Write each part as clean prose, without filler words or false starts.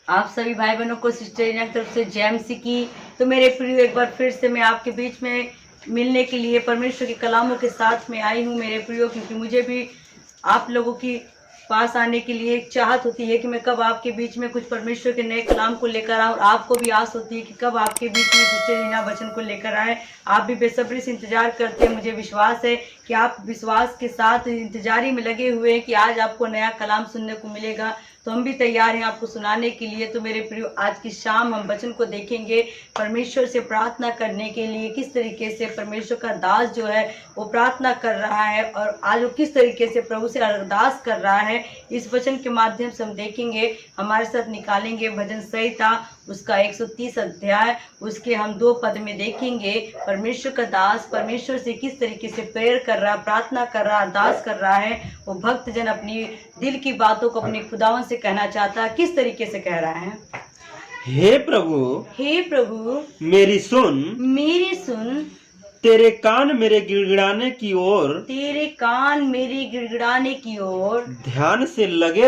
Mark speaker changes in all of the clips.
Speaker 1: आप सभी भाई बहनों को सिस्टर रीना की तरफ से जय मसीह की। तो मेरे प्रिय, एक बार फिर से मैं आपके बीच में मिलने के लिए परमेश्वर के कलामों के साथ में आई हूँ मेरे प्रियो, क्योंकि मुझे भी आप लोगों की पास आने के लिए एक चाहत होती है कि मैं कब आपके बीच में कुछ परमेश्वर के नए कलाम को लेकर आऊँ, और आपको भी आस होती है कि कब आपके बीच में सिस्टर रीना वचन को लेकर आए। आप भी बेसब्री से इंतजार करते हैं। मुझे विश्वास है कि आप विश्वास के साथ इंतजारी में लगे हुए हैं कि आज आपको नया कलाम सुनने को मिलेगा। तो हम भी तैयार हैं आपको सुनाने के लिए। तो मेरे प्रियो, आज की शाम हम वचन को देखेंगे, परमेश्वर से प्रार्थना करने के लिए किस तरीके से परमेश्वर का दास जो है वो प्रार्थना कर रहा है, और आज वो किस तरीके से प्रभु से अरदास कर रहा है। इस वचन के माध्यम से हम देखेंगे। हमारे साथ निकालेंगे भजन संहिता उसका 130 अध्याय, उसके हम 2 पद में देखेंगे परमेश्वर का दास परमेश्वर से किस तरीके से प्रेयर कर रहा, प्रार्थना कर रहा, अरदास कर रहा है। वो भक्त जन अपनी दिल की बातों को अपने खुदावन से कहना चाहता है। किस तरीके से कह रहा है?
Speaker 2: हे प्रभु मेरी सुन, तेरे कान मेरे गिड़गिड़ाने की ओर ध्यान से लगे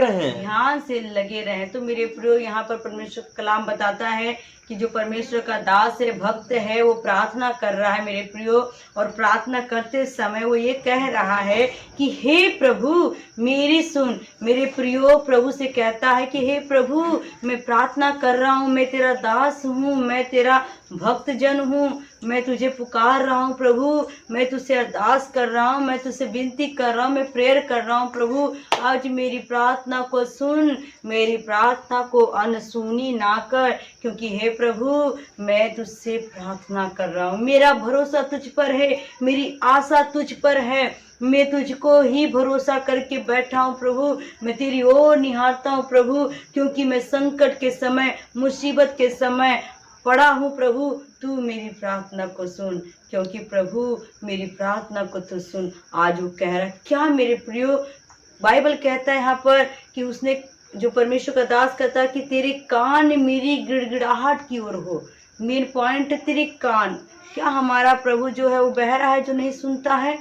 Speaker 2: रहें।
Speaker 1: तो मेरे प्रियो, यहाँ पर परमेश्वर का कलाम बताता है कि जो परमेश्वर का दास है, भक्त है, वो प्रार्थना कर रहा है मेरे प्रियो। और प्रार्थना करते समय वो ये कह रहा है कि हे प्रभु मेरी सुन। मेरे प्रियो, प्रभु से कहता है कि हे प्रभु, मैं प्रार्थना कर रहा हूँ, मैं तेरा दास हूँ, मैं तेरा भक्त जन हूँ, मैं तुझे पुकार रहा हूँ प्रभु, मैं तुझसे अरदास कर रहा हूँ, मैं तुझसे विनती कर रहा हूँ, मैं प्रेयर कर रहा हूँ प्रभु। आज मेरी प्रार्थना को सुन, मेरी प्रार्थना को अनसुनी ना कर, क्योंकि हे प्रभु मैं तुझसे प्रार्थना कर रहा हूँ। मेरा भरोसा तुझ पर है, मेरी आशा तुझ पर है, मैं तुझको ही भरोसा करके बैठा हूँ प्रभु। मैं तेरी ओर निहारता हूँ प्रभु, क्योंकि मैं संकट के समय, मुसीबत के समय पड़ा हूँ प्रभु। तू मेरी प्रार्थना को सुन, क्योंकि प्रभु मेरी प्रार्थना को तू सुन। आज वो कह रहा है क्या मेरे प्रियो, बाइबल कहता है यहाँ पर कि उसने, जो परमेश्वर का दास कहता है कि तेरे कान मेरी गिड़गिड़ाहट की ओर हो। मेन पॉइंट है तेरे कान। क्या हमारा प्रभु जो है वो बहरा है जो नहीं सुनता है?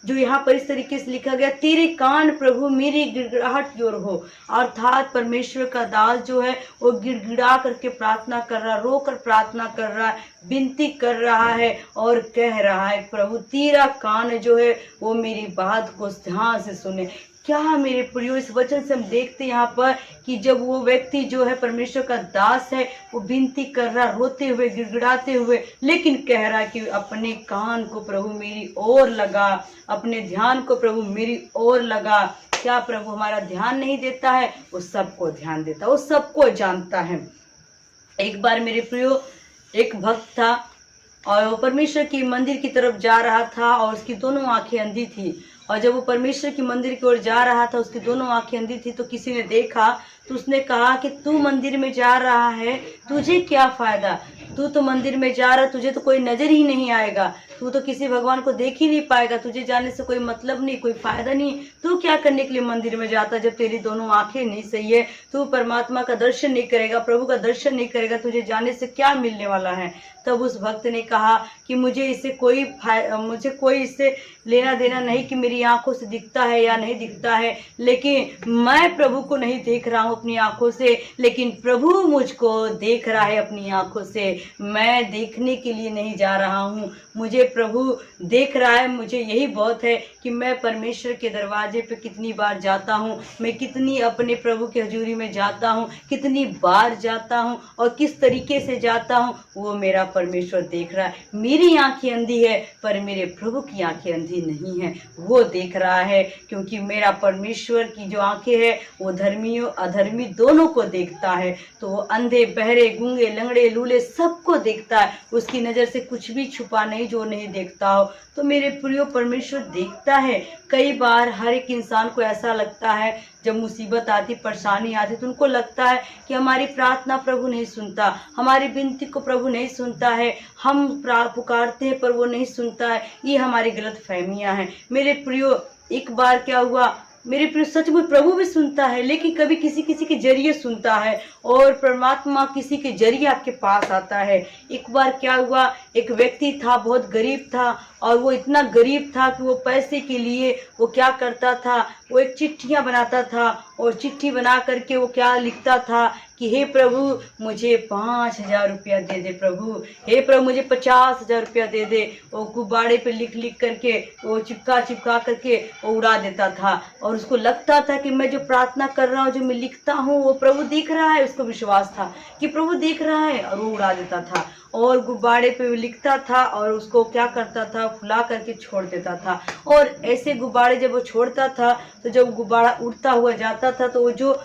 Speaker 1: जो यहाँ पर इस तरीके से लिखा गया, तेरे कान प्रभु मेरी गिड़गिड़ाहट की ओर हो। अर्थात परमेश्वर का दास जो है वो गिड़गिड़ा करके प्रार्थना कर रहा, रो कर प्रार्थना कर रहा है, विनती कर रहा है और कह रहा है प्रभु तेरा कान जो है वो मेरी बात को ध्यान से सुने। क्या मेरे प्रियो, इस वचन से हम देखते हैं यहाँ पर कि जब वो व्यक्ति जो है परमेश्वर का दास है, वो विनती कर रहा, रोते हुए, गिड़गिड़ाते हुए, लेकिन कह रहा कि अपने कान को प्रभु मेरी ओर लगा, अपने ध्यान को प्रभु मेरी ओर लगा। क्या प्रभु हमारा ध्यान नहीं देता है? वो सबको ध्यान देता है, वो सबको जानता है। एक बार मेरे प्रियो, एक भक्त था और वो परमेश्वर की मंदिर की तरफ जा रहा था और उसकी दोनों आंखें अंधी थी। और जब वो परमेश्वर की मंदिर की ओर जा रहा था, उसकी दोनों आंखें अंधी थी, तो किसी ने देखा तो उसने कहा कि तू मंदिर में जा रहा है, तुझे क्या फायदा? तू तो मंदिर में जा रहा, तुझे तो कोई नजर ही नहीं आएगा, तू तो किसी भगवान को देख ही नहीं पाएगा, तुझे जाने से कोई मतलब नहीं, कोई फायदा नहीं। तू क्या करने के लिए मंदिर में जाता जब तेरी दोनों आंखें नहीं सही है? तू परमात्मा का दर्शन नहीं करेगा, प्रभु का दर्शन नहीं करेगा, तुझे जाने से क्या मिलने वाला है? तब उस भक्त ने कहा कि मुझे कोई इससे लेना देना नहीं कि मेरी आंखों से दिखता है या नहीं दिखता है, लेकिन मैं प्रभु को नहीं देख रहा हूँ अपनी आंखों से, लेकिन प्रभु मुझको देख रहा है अपनी आंखों से। मैं देखने के लिए नहीं जा रहा हूँ, मुझे प्रभु देख रहा है। मुझे यही बहुत है कि मैं परमेश्वर के दरवाजे पे कितनी बार जाता हूँ, मैं कितनी अपने प्रभु की हजूरी में जाता हूँ, कितनी बार जाता हूँ और किस तरीके से जाता हूँ, वो मेरा परमेश्वर देख रहा है। मेरी आंखें अंधी है पर मेरे प्रभु की आंखें अंधी नहीं है, वो देख रहा है। क्योंकि मेरा परमेश्वर की जो आंखें है वो धर्मियों अधर्मी दोनों को देखता है। तो वो अंधे, बहरे, गूंगे, लंगड़े, लूले सबको देखता है। उसकी नजर से कुछ भी छुपा नहीं जो नहीं देखता हो। तो मेरे प्रियो, परमेश्वर देखता है। कई बार हर एक इंसान को ऐसा लगता है, जब मुसीबत आती, परेशानी आती, तो उनको लगता है कि हमारी प्रार्थना प्रभु नहीं सुनता, हमारी विनती को प्रभु नहीं सुनता है, हम पुकारते हैं पर वो नहीं सुनता है। ये हमारी गलत फहमियाँ हैं। मेरे प्रियो, एक बार क्या हुआ, मेरे प्रिय, सचमुच प्रभु भी सुनता है, लेकिन कभी किसी किसी के जरिए सुनता है और परमात्मा किसी के जरिए आपके पास आता है। एक बार क्या हुआ, एक व्यक्ति था, बहुत गरीब था, और वो इतना गरीब था कि वो पैसे के लिए वो क्या करता था, वो एक चिट्ठियां बनाता था और चिट्ठी बना करके वो क्या लिखता था कि हे प्रभु मुझे 5,000 रुपया दे दे प्रभु, हे प्रभु मुझे 50,000 रुपया दे दे। वो गुब्बारे पे लिख लिख करके वो चिपका करके वो उड़ा देता था और उसको लगता था कि मैं जो प्रार्थना कर रहा हूँ, जो मैं लिखता हूँ वो प्रभु देख रहा है। उसको विश्वास था कि प्रभु देख रहा है और वो उड़ा देता था और गुब्बारे पे लिखता था और उसको क्या करता था, फुला करके छोड़ देता था। और ऐसे गुब्बारे जब वो छोड़ता था तो जब गुब्बारा उड़ता हुआ जाता था तो वो जो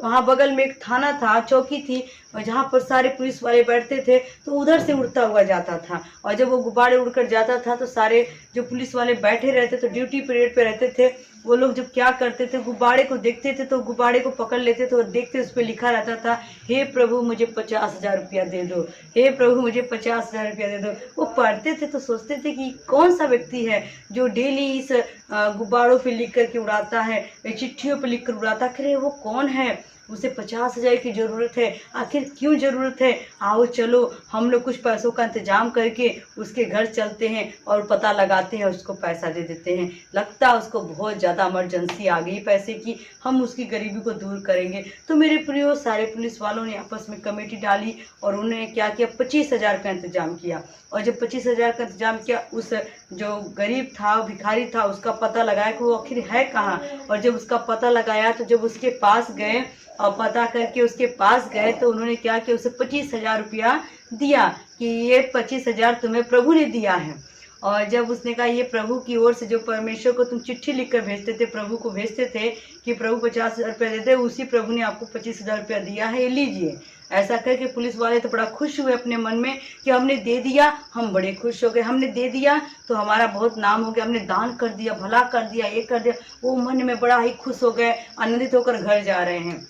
Speaker 1: वहाँ बगल में एक थाना था, चौकी थी, जहाँ पर सारे पुलिस वाले बैठते थे, तो उधर से उड़ता हुआ जाता था। और जब वो गुब्बारे उड़कर जाता था तो सारे जो पुलिस वाले बैठे रहते तो ड्यूटी पीरियड पे रहते थे, वो लोग जब क्या करते थे, गुब्बारे को देखते थे तो गुब्बारे को पकड़ लेते थे और देखते उस पर लिखा रहता था हे प्रभु मुझे 50,000 रुपया दे दो, हे प्रभु मुझे 50,000 रुपया दे दो। वो पढ़ते थे तो सोचते थे कि कौन सा व्यक्ति है जो डेली इस गुब्बारों पे लिख करके उड़ाता है, चिट्ठियों पे लिख कर उड़ाता, आखिर वो कौन है, उसे 50,000 की ज़रूरत है, आखिर क्यों ज़रूरत है। आओ चलो हम लोग कुछ पैसों का इंतजाम करके उसके घर चलते हैं और पता लगाते हैं, उसको पैसा दे देते हैं। लगता है उसको बहुत ज़्यादा इमरजेंसी आ गई पैसे की, हम उसकी गरीबी को दूर करेंगे। तो मेरे प्रियो सारे पुलिस वालों ने आपस में कमेटी डाली और उन्होंने क्या किया, 25,000 का इंतजाम किया। और जब 25,000 का इंतजाम किया, उस जो गरीब था, भिखारी था, उसका पता लगाया कि वो आखिर है कहाँ। और जब उसका पता लगाया तो जब उसके पास गए और पता करके उसके पास गए तो उन्होंने क्या किया, उसे 25,000 रुपया दिया कि ये 25,000 तुम्हें प्रभु ने दिया है। और जब उसने कहा ये प्रभु की ओर से जो परमेश्वर को तुम चिट्ठी लिखकर भेजते थे, प्रभु को भेजते थे कि प्रभु 50,000 रुपया देते, उसी प्रभु ने आपको 25,000 रुपया दिया है, ये लीजिए। ऐसा करके पुलिस वाले तो बड़ा खुश हुए अपने मन में कि हमने दे दिया, हम बड़े खुश हो गए, हमने दे दिया तो हमारा बहुत नाम हो गया, हमने दान कर दिया, भला कर दिया, ये कर दिया। वो मन में बड़ा ही खुश हो गए, आनंदित होकर घर जा रहे हैं।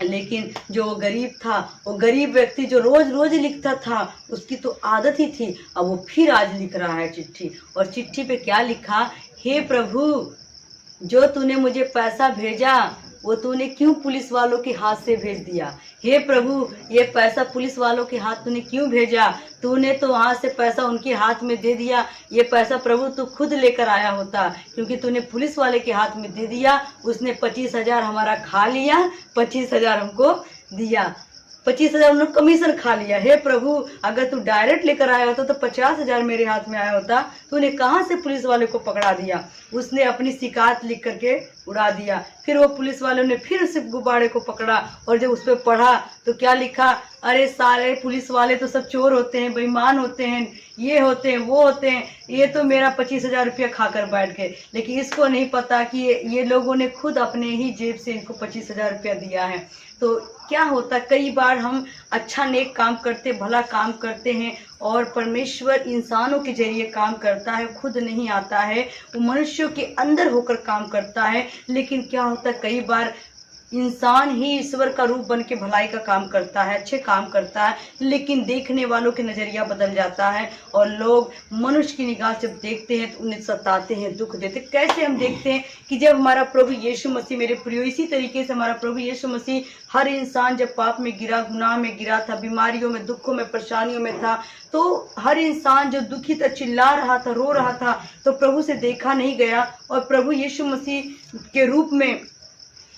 Speaker 1: लेकिन जो गरीब था, वो गरीब व्यक्ति जो रोज रोज लिखता था, उसकी तो आदत ही थी, अब वो फिर आज लिख रहा है चिट्ठी। और चिट्ठी पे क्या लिखा, हे प्रभु जो तूने मुझे पैसा भेजा वो तूने क्यों पुलिस वालों के हाथ से भेज दिया। हे प्रभु ये पैसा पुलिस वालों के हाथ तूने क्यों भेजा, तूने तो वहाँ से पैसा उनके हाथ में दे दिया। ये पैसा प्रभु तू खुद लेकर आया होता, क्योंकि तूने पुलिस वाले के हाथ में दे दिया, उसने 25,000 हमारा खा लिया, 25,000 हमको दिया, 25,000 उन्होंने कमीशन खा लिया। हे प्रभु अगर तू डायरेक्ट लेकर आया होता तो 50,000 मेरे हाथ में आया होता, तूने कहाँ से पुलिस वाले को पकड़ा दिया। उसने अपनी शिकायत लिख करके उड़ा दिया। फिर वो पुलिस वालों ने फिर उस गुब्बारे को पकड़ा और जब उस पर पढ़ा तो क्या लिखा, अरे सारे पुलिस वाले तो सब चोर होते हैं, बेईमान होते हैं, ये होते हैं, वो होते हैं, ये तो मेरा 25,000 रुपया खाकर बैठ गए। लेकिन इसको नहीं पता कि ये लोगों ने खुद अपने ही जेब से इनको 25,000 रुपया दिया है। तो क्या होता, कई बार हम अच्छा नेक काम करते, भला काम करते हैं और परमेश्वर इंसानों के जरिए काम करता है, खुद नहीं आता है, वो मनुष्यों के अंदर होकर काम करता है। लेकिन क्या होता, कई बार इंसान ही ईश्वर का रूप बन के भलाई का काम करता है, अच्छे काम करता है, लेकिन देखने वालों के नजरिया बदल जाता है और लोग मनुष्य की निगाह से देखते हैं तो उन्हें सताते हैं, दुख देते। कैसे हम देखते हैं कि जब हमारा प्रभु यीशु मसीह, मेरे प्रियो, इसी तरीके से हमारा प्रभु यीशु मसीह, हर इंसान जब पाप में गिरा, गुनाह में गिरा था, बीमारियों में, दुखों में, परेशानियों में था, तो हर इंसान जो दुखी था, चिल्ला रहा था, रो रहा था, तो प्रभु से देखा नहीं गया। और प्रभु यीशु मसीह के रूप में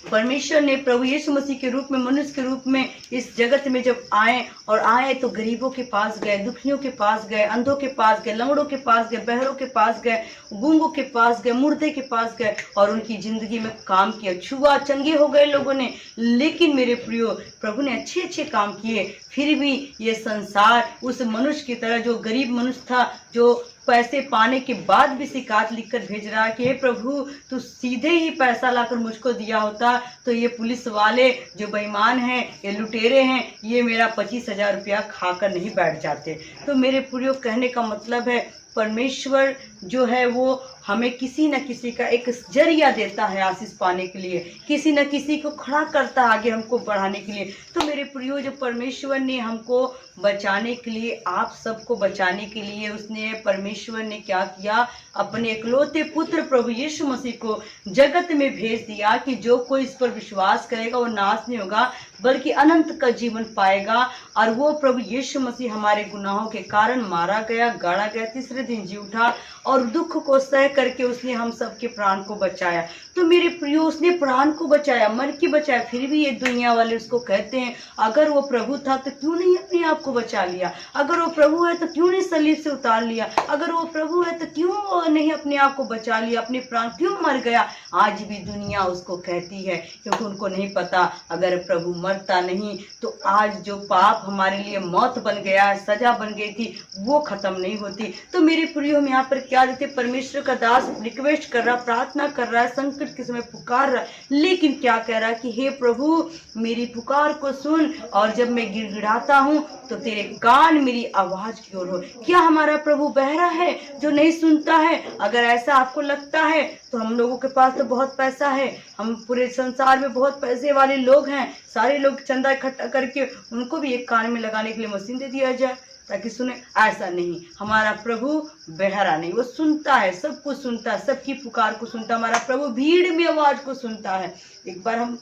Speaker 1: परमेश्वर ने प्रभु यीशु मसीह के रूप में, मनुष्य के रूप में इस जगत में जब आए तो गरीबों के पास गए, दुखियों के पास गए, अंधों के पास गए, लंगड़ों के पास गए, बहरों के पास गए, गूंगों के पास गए, मुर्दे के पास गए और उनकी जिंदगी में काम किया। छुआ, चंगे हो गए लोगों ने। लेकिन मेरे प्रियो, प्रभु ने अच्छे अच्छे काम किए, फिर भी ये संसार उस मनुष्य की तरह, जो गरीब मनुष्य था, जो पैसे पाने के बाद भी शिकायत लिखकर भेज रहा है कि हे प्रभु तू सीधे ही पैसा लाकर मुझको दिया होता तो ये पुलिस वाले जो बेईमान हैं, ये लुटेरे हैं, ये मेरा 25,000 रुपया खाकर नहीं बैठ जाते। तो मेरे प्रियो, कहने का मतलब है परमेश्वर जो है वो हमें किसी न किसी का एक जरिया देता है आशीष पाने के लिए, किसी न किसी को खड़ा करता है आगे हमको बढ़ाने के लिए। तो मेरे प्रियो, जो परमेश्वर ने हमको बचाने के लिए, आप सबको बचाने के लिए, उसने परमेश्वर ने क्या किया, अपने इकलौते पुत्र प्रभु यीशु मसीह को जगत में भेज दिया कि जो कोई इस पर विश्वास करेगा वो नाश नहीं होगा बल्कि अनंत का जीवन पाएगा। और वो प्रभु यीशु मसीह हमारे गुनाहों के कारण मारा गया, गाड़ा गया, तीसरे दिन जी उठा और दुख को सह करके उसने हम सबके प्राण को बचाया। तो तो मेरे प्रियो उसने प्राण को बचाया, मर के बचाया, फिर भी ये दुनिया वाले उसको कहते हैं अगर वो प्रभु था तो क्यों नहीं अपने आप को बचा लिया, अगर वो प्रभु है तो क्यों नहीं सलीब से उतार लिया, अगर वो प्रभु है तो क्यों नहीं अपने आप को बचा लिया, अपने प्राण क्यों मर गया। आज भी दुनिया उसको कहती है, क्योंकि उनको नहीं पता अगर प्रभु मरता नहीं तो आज जो पाप हमारे लिए मौत बन गया है, सजा बन गई थी, वो खत्म नहीं होती। तो मेरे प्रियो हम यहाँ पर क्या देते, परमेश्वर का दास रिक्वेस्ट कर रहा, प्रार्थना कर रहा है, संकट के समय पुकार रहा, लेकिन क्या कह रहा है कि हे प्रभु मेरी पुकार को सुन, और जब मैं गिड़गिड़ाता हूँ तो तेरे कान मेरी आवाज की ओर हो। क्या हमारा प्रभु बहरा है जो नहीं सुनता है? अगर ऐसा आपको लगता है तो हम लोगों के पास तो बहुत पैसा है, हम पूरे संसार में बहुत पैसे वाले लोग हैं, सारे लोग चंदा इकट्ठा करके उनको भी एक कान में लगाने के लिए मशीन दे दिया जाए ताकि सुने। ऐसा नहीं, हमारा प्रभु बहरा नहीं, वो सुनता है, सब कुछ सुनता है, सबकी पुकार को सुनता है। हमारा प्रभु भीड़ में आवाज को सुनता है। एक बार हम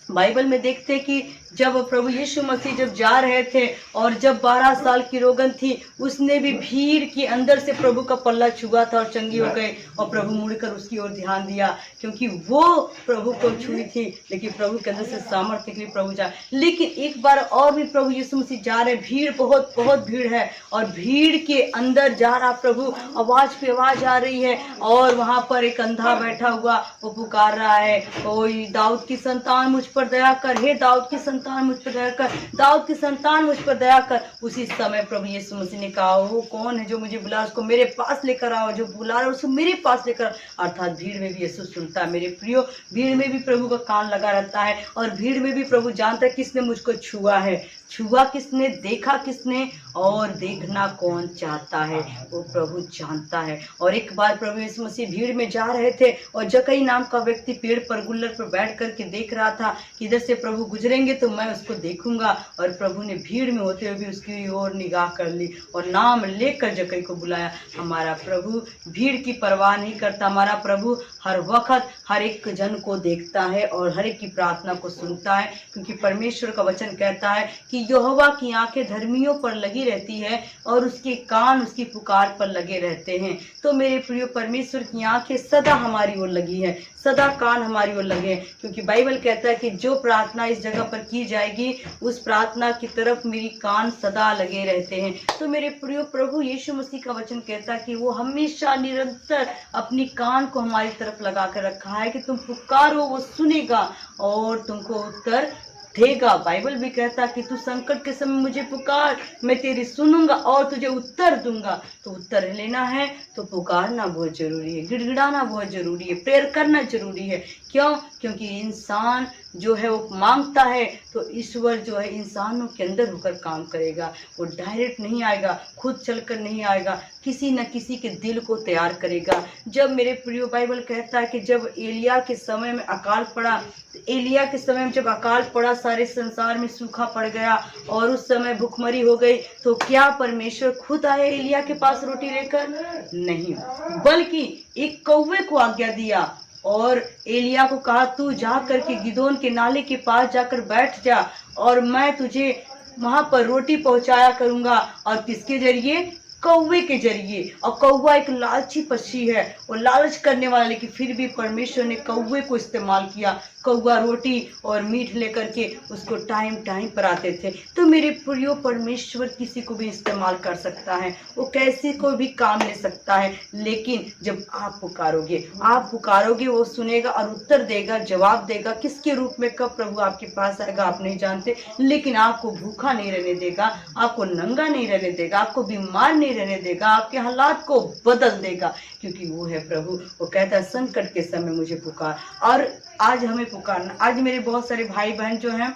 Speaker 1: बाइबल में देखते हैं कि जब प्रभु यीशु मसीह जब जा रहे थे और जब 12 साल की रोगन थी, उसने भी भीड़ के अंदर से प्रभु का पल्ला छुआ था और चंगी हो गए, और प्रभु मुड़कर उसकी ओर ध्यान दिया क्योंकि वो प्रभु को छुई थी, लेकिन प्रभु के अंदर से सामर्थ्य के लिए प्रभु जा। लेकिन एक बार और भी प्रभु यीशु मसीह जा रहे, भीड़ बहुत भीड़ है, और भीड़ के अंदर जा रहा प्रभु, आवाज पे आवाज आ रही है, और वहां पर एक अंधा बैठा हुआ, वो पुकार रहा है, ओए दाऊद की संतान मुझ पर दया कर, हे दाऊद की संतान मुझ पर दया कर, दाऊद की संतान मुझ पर दया कर। उसी समय प्रभु यीशु मसीह ने कहा वो कौन है जो मुझे बुला, उसको मेरे पास लेकर आओ, जो बुला रहा है उसको मेरे पास लेकर आओ। अर्थात भीड़ में भी यीशु सुनता है। मेरे प्रियो, भीड़ में भी प्रभु का कान लगा रहता है, और भीड़ में भी प्रभु जानता है किसने मुझको छुआ है, छुआ किसने, देखा किसने, और देखना कौन चाहता है, वो प्रभु जानता है। और एक बार प्रभु यीशु मसीह भीड़ में जा रहे थे, और जक्कई नाम का व्यक्ति पेड़ पर गुल्लर पर बैठ करके देख रहा था कि इधर से प्रभु गुजरेंगे तो मैं उसको देखूंगा, और प्रभु ने भीड़ में होते हुए भी उसकी ओर निगाह कर ली और नाम लेकर जक्कई को बुलाया। हमारा प्रभु भीड़ की परवाह नहीं करता, हमारा प्रभु हर वक्त हर एक जन को देखता है और हर एक की प्रार्थना को सुनता है, क्योंकि परमेश्वर का वचन कहता है कि यहोवा की आंखें धर्मियों पर लगी रहती है और उसके कान उसकी पुकार पर लगे रहते हैं। तो मेरे प्रिय, परमेश्वर की आंखें सदा हमारी ओर लगी है, सदा कान हमारी ओर लगे हैं, क्योंकि बाइबल कहता है कि जो प्रार्थना इस जगह पर की जाएगी उस प्रार्थना की तरफ मेरी कान सदा लगे रहते हैं। तो मेरे प्रिय, प्रभु यीशु मसीह का वचन कहता है कि वो हमेशा निरंतर अपनी कान को हमारी तरफ लगा कर रखा है कि तुम पुकारो वो सुनेगा और तुमको उत्तर देगा। बाइबल भी कहता है कि तू संकट के समय मुझे पुकार, मैं तेरी सुनूंगा और तुझे उत्तर दूंगा। तो उत्तर लेना है तो पुकारना बहुत जरूरी है, गिड़गिड़ाना बहुत जरूरी है, प्रेयर करना जरूरी है। क्यों? क्योंकि इंसान जो है वो मांगता है तो ईश्वर जो है इंसानों के अंदर होकर काम करेगा। वो डायरेक्ट नहीं आएगा, खुद चलकर नहीं आएगा, किसी न किसी के दिल को तैयार करेगा। जब मेरे प्रिय, बाइबल कहता है कि जब एलिया के समय में अकाल पड़ा, तो एलिया के समय में जब अकाल पड़ा, सारे संसार में सूखा पड़ गया और उस समय भूखमरी हो गई, तो क्या परमेश्वर खुद आए एलिया के पास रोटी लेकर? नहीं, बल्कि एक कौवे को आज्ञा दिया और एलिया को कहा तू जा करके गिदोन के नाले के पास जाकर बैठ जा और मैं तुझे वहां पर रोटी पहुंचाया करूंगा। और किसके जरिए? कौवे के जरिए। और कौवा एक लालची पक्षी है, वो लालच करने वाला, लेकिन फिर भी परमेश्वर ने कौवे को इस्तेमाल किया। कौवा रोटी और मीट लेकर के उसको टाइम टाइम पर आते थे। तो मेरे प्रियो, परमेश्वर किसी को भी इस्तेमाल कर सकता है, वो कैसे को भी काम ले सकता है, लेकिन जब आप पुकारोगे वो सुनेगा और उत्तर देगा, जवाब देगा। किसके रूप में, कब प्रभु आपके पास आएगा आप नहीं जानते, लेकिन आपको भूखा नहीं रहने देगा, आपको नंगा नहीं रहने देगा, आपको बीमार नहीं रहने देगा, आपके हालात को बदल देगा, क्योंकि वो है प्रभु। वो कहता है संकट के समय मुझे पुकार। और आज हमें पुकारना, आज मेरे बहुत सारे भाई बहन जो हैं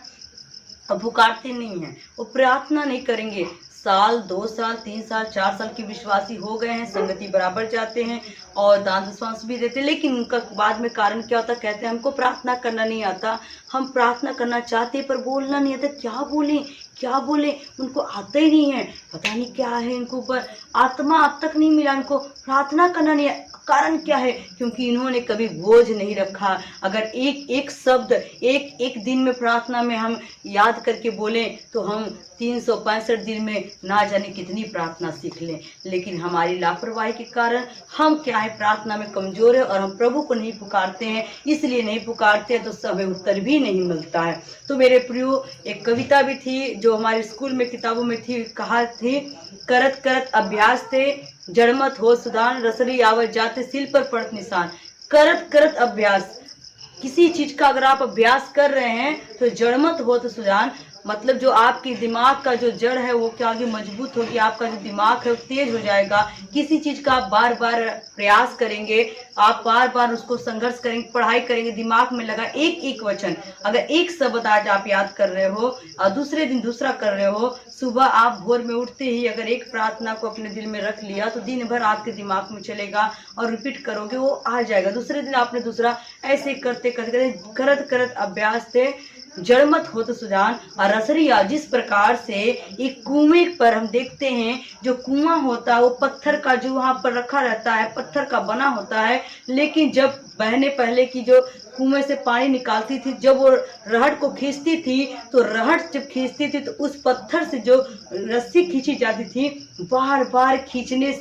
Speaker 1: पुकारते नहीं हैं, वो प्रार्थना नहीं करेंगे। साल 2 साल 3 साल 4 साल के विश्वासी हो गए हैं, संगति बराबर जाते हैं और दान दशवांश भी देते, लेकिन उनका बाद में कारण क्या होता? कहते हैं हमको प्रार्थना करना नहीं आता, हम प्रार्थना करना चाहते पर बोलना नहीं आता। क्या बोले, उनको आता ही नहीं है, पता नहीं क्या है इनको ऊपर, आत्मा अब तक नहीं मिला, इनको प्रार्थना करना नहीं है। कारण क्या है? क्योंकि इन्होंने कभी बोझ नहीं रखा। अगर एक एक शब्द एक एक दिन में प्रार्थना में हम याद करके बोलें तो हम 365 दिन में ना जाने कितनी प्रार्थना सीख लें। लेकिन हमारी लापरवाही के कारण हम क्या है, प्रार्थना में कमजोर है और हम प्रभु को नहीं पुकारते हैं। इसलिए नहीं पुकारते हैं तो हमें उत्तर भी नहीं मिलता है। तो मेरे प्रियो, एक कविता भी थी जो हमारे स्कूल में किताबों में थी, कहा थी, करत करत अभ्यास थे जड़मत हो सुदान, रसरी आवत जाते सिल पर पड़त निशान। करत करत अभ्यास, किसी चीज का अगर आप अभ्यास कर रहे हैं तो जड़मत हो तो सुजान, मतलब जो आपकी दिमाग का जो जड़ है वो क्या आगे मजबूत होगी, आपका जो दिमाग है वो तेज हो जाएगा। किसी चीज का आप बार बार प्रयास करेंगे, आप बार बार उसको संघर्ष करेंगे, पढ़ाई करेंगे, दिमाग में लगा एक एक वचन, अगर एक शब्द आज आप याद कर रहे हो और दूसरे दिन दूसरा कर रहे हो, सुबह आप भोर में उठते ही अगर एक प्रार्थना को अपने दिल में रख लिया तो दिन भर आपके दिमाग में चलेगा और रिपीट करोगे, वो आ जाएगा। दूसरे दिन आपने दूसरा, ऐसे करते करते करत करत अभ्यास से जड़मत हो तो सुजान। और रसरिया, जिस प्रकार से एक कुएं पर हम देखते हैं, जो कुआं होता है वो पत्थर का जो वहां पर रखा रहता है, पत्थर का बना होता है, लेकिन जब बहने पहले की जो कुएं से पानी निकालती थी, जब वो रहट को खींचती थी तो रहट जब खींचती थी तो उस पत्थर से जो रस्सी खींची जाती थी, बार बार खींचने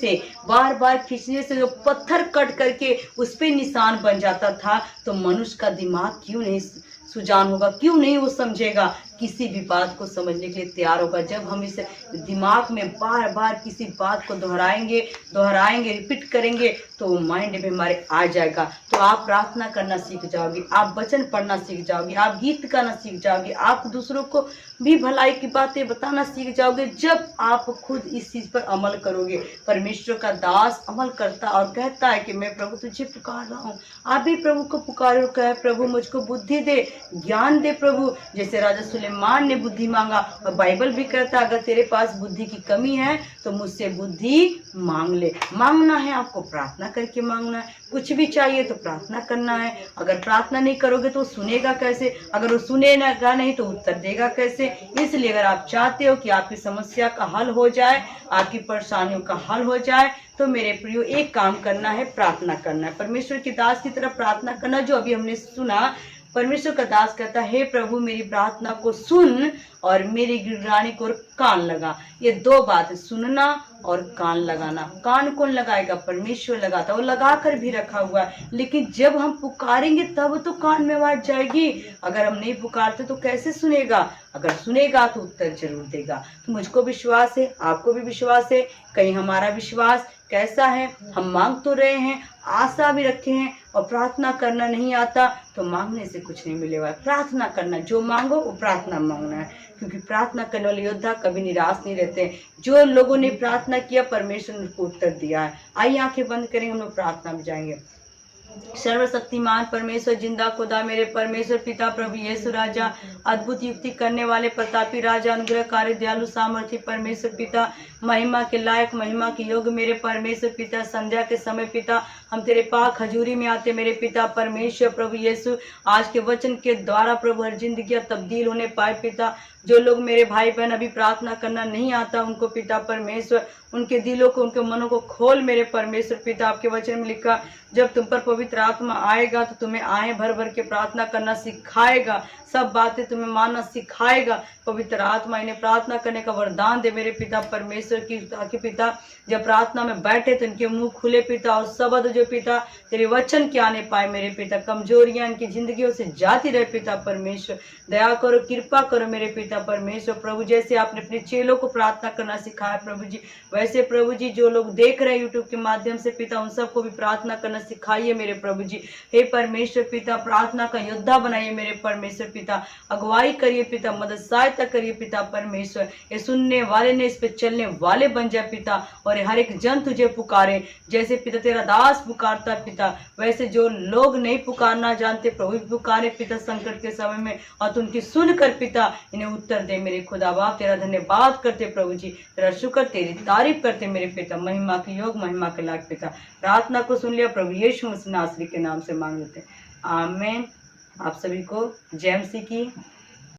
Speaker 1: से जो पत्थर कट करके उस पे निशान बन जाता था। तो मनुष्य का दिमाग क्यों नहीं सुजान होगा, क्यों नहीं वो समझेगा, किसी भी बात को समझने के लिए तैयार होगा। जब हम इस दिमाग में बार बार किसी बात को दोहराएंगे रिपीट करेंगे तो माइंड में हमारे आ जाएगा। तो आप प्रार्थना करना सीख जाओगे, आप वचन पढ़ना सीख जाओगे, आप गीत गाना सीख जाओगे, आप दूसरों को भी भलाई की बातें बताना सीख जाओगे, जब आप खुद इस चीज पर अमल करोगे। परमेश्वर का दास अमल करता और कहता है कि मैं प्रभु तुझे पुकार रहा हूँ। आप भी प्रभु को पुकारो, कहे प्रभु मुझको बुद्धि दे, ज्ञान दे प्रभु। जैसे राजा सुलेमान ने बुद्धि मांगा, और बाइबल भी कहता है अगर तेरे पास बुद्धि की कमी है तो मुझसे बुद्धि मांग ले। मांगना है आपको, प्रार्थना करके मांगना है। कुछ भी चाहिए तो प्रार्थना करना है। अगर प्रार्थना नहीं करोगे तो सुनेगा कैसे? अगर वो सुनेगा नहीं तो उत्तर देगा कैसे? इसलिए अगर आप चाहते हो कि आपकी समस्या का हल हो जाए, आपकी परेशानियों का हल हो जाए, तो मेरे प्रियो एक काम करना है, प्रार्थना करना है। परमेश्वर की दास की तरफ प्रार्थना करना, जो अभी हमने सुना। परमेश्वर का दास कहता है, हे प्रभु मेरी प्रार्थना को सुन और मेरी गिड़गिड़ाने को कान लगा। ये दो बात, सुनना और कान लगाना। कान कौन लगाएगा? परमेश्वर लगाता है, वो लगा कर भी रखा हुआ है। लेकिन जब हम पुकारेंगे तब तो कान में आवाज जाएगी। अगर हम नहीं पुकारते तो कैसे सुनेगा? अगर सुनेगा तो उत्तर जरूर देगा। तो मुझको विश्वास है, आपको भी विश्वास है। कहीं हमारा विश्वास कैसा है? हम मांग तो रहे हैं, आशा भी रखे हैं, और प्रार्थना करना नहीं आता तो मांगने से कुछ नहीं मिलेगा। प्रार्थना करना, जो मांगो वो प्रार्थना मांगना है, क्योंकि प्रार्थना करने वाले योद्धा कभी निराश नहीं रहते। जो लोगों ने प्रार्थना किया परमेश्वर ने उनको उत्तर दिया है। आइए आंखें बंद करेंगे, हम लोग प्रार्थना में जाएंगे। सर्वशक्तिमान परमेश्वर, जिंदा खुदा, मेरे परमेश्वर पिता, प्रभु यीशु राजा, अद्भुत युक्ति करने वाले प्रतापी राजा, अनुग्रहकारी दयालु सामर्थी परमेश्वर पिता, महिमा के लायक, महिमा के योग्य मेरे परमेश्वर पिता, संध्या के समय पिता हम तेरे पाक हजूरी में आते मेरे पिता परमेश्वर। प्रभु यीशु, आज के वचन के द्वारा प्रभु हर जिंदगी तब्दील होने पाए पिता। जो लोग मेरे भाई बहन अभी प्रार्थना करना नहीं आता उनको पिता परमेश्वर, उनके दिलों को, उनके मनों को खोल मेरे परमेश्वर पिता। आपके वचन में लिखा, जब तुम पर पवित्र आत्मा आएगा तो तुम्हें आए भर भर के प्रार्थना करना सिखाएगा, सब बातें तुम्हें मानना सिखाएगा। पवित्र आत्मा इन्हें प्रार्थना करने का वरदान दे मेरे पिता परमेश्वर की, ताकि पिता जब प्रार्थना में बैठे तो इनके मुंह खुले पिता, और शब्द जो पिता तेरे वचन के आने पाए मेरे पिता। कमजोरियां इनकी जिंदगियों से जाती रहे पिता परमेश्वर। दया करो, कृपा करो मेरे पिता परमेश्वर। प्रभु जैसे आपने अपने चेलों को प्रार्थना करना सिखाया प्रभु जी, वैसे प्रभु जी जो लोग देख रहे हैं यूट्यूब के माध्यम से पिता, उन सबको भी प्रार्थना करना सिखाइए मेरे प्रभु जी। हे परमेश्वर पिता, प्रार्थना का योद्धा बनाइए मेरे परमेश्वर पिता। अगुवाई करिए पिता, मदद सहायता करिए पिता परमेश्वर। ये सुनने वाले ने इस पे चलने वाले बन जाए पिता, और हर एक जन तुझे पुकारे जैसे पिता तेरा दास पुकारता पिता, वैसे जो लोग नहीं पुकारना जानते प्रभु पुकारे पिता संकट के समय में, और तू उनकी सुनकर पिता इन्हें उत्तर दे मेरे खुदा बाप। तेरा धन्यवाद करते प्रभु जी, तेरा शुक्र, तेरी तारीफ करते मेरे पिता। महिमा के योग, महिमा के लायक पिता। प्रार्थना को सुन लिया प्रभु यीशु मसीह नासरी के नाम से मांग लेते, आमीन। आप सभी को जय मसीह की।